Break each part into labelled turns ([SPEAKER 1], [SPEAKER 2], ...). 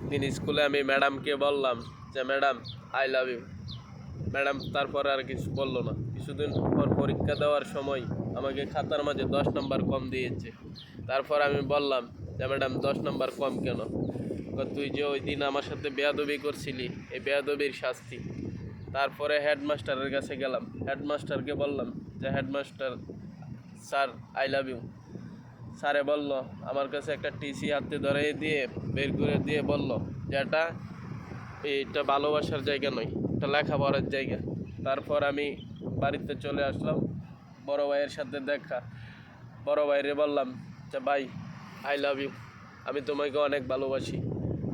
[SPEAKER 1] একদিন স্কুলে আমি ম্যাডামকে বললাম যে madam I love you. Madam তারপর আর কিছু বললো না। কিছুদিন পর পরীক্ষা দেওয়ার সময় আমাকে খাতার মাঝে 10 নম্বর কম দিয়েছে। তারপর আমি বললাম যে ম্যাডাম 10 নম্বর কম কেন? তুই যে ওই দিন আমার সাথে বেয়াদবি করছিলি, এই বেয়াদবির শাস্তি। তারপরে হেডমাস্টারের কাছে গেলাম, হেডমাস্টারকে বললাম যে headmaster sir I love you. স্যারে বলল, আমার কাছে একটা টিসি হাতে ধরে দিয়ে বের করে দিয়ে বলল যে এটা ভালোবাসার জায়গা নয়, এটা লেখাপড়ার জায়গা। তারপর আমি বাড়িতে চলে আসলাম, বড় ভাইয়ের সাথে দেখা। বড় ভাইরে বললাম যে ভাই আই লাভ ইউ, আমি তোমাকে অনেক ভালোবাসি।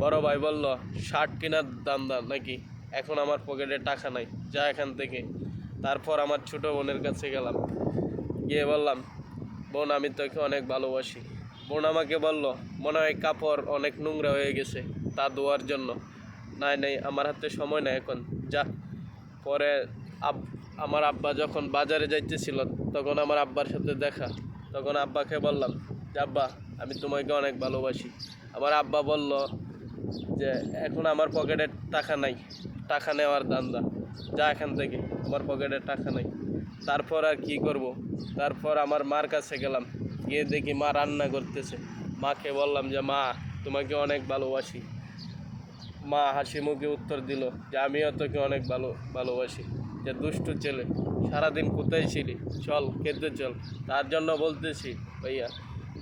[SPEAKER 1] বড় ভাই বলল, শার্ট কেনার দান্দা নাকি? এখন আমার পকেটে টাকা নাই, যা এখান থেকে। তারপর আমার ছোটো বোনের কাছে গেলাম, গিয়ে বললাম, বোন আমি তোকে অনেক ভালোবাসি। বোন আমাকে বলল, মনে হয় কাপড় অনেক নোংরা হয়ে গেছে, তা ধোয়ার জন্য। নাই আমার হাতে সময় নাই এখন, যা। পরে আমার আব্বা যখন বাজারে যাইতেছিল, তখন আমার আব্বার সাথে দেখা। তখন আব্বাকে বললাম যে আব্বা আমি তোমাকে অনেক ভালোবাসি। আমার আব্বা বলল যে এখন আমার পকেটে টাকা নাই, টাকা নেওয়ার ধান্দা, যা এখান থেকে, আমার পকেটে টাকা নাই। তারপর আর কি করব? তারপর আমার মার কাছে গেলাম, গিয়ে দেখি মা রান্না করতেছে। মাকে বললাম যে মা তোমাকে অনেক ভালোবাসি। মা হাসি মুখে উত্তর দিল যে আমিও তোকে অনেক ভালোবাসি। যে দুষ্টু ছেলে, সারাদিন কোথায় ছিলি, চল খেতে চল। তার জন্য বলতেছি ভাইয়া,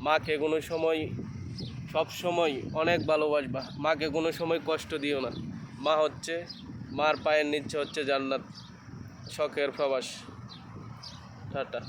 [SPEAKER 1] মাকে কোনো সময়, সব সময় অনেক ভালোবাসবা। মাকে কোনো সময় কষ্ট দিও না। মা হচ্ছে, মার পায়ের নিচে হচ্ছে জান্নাত। শখের প্রবাস। টাটা।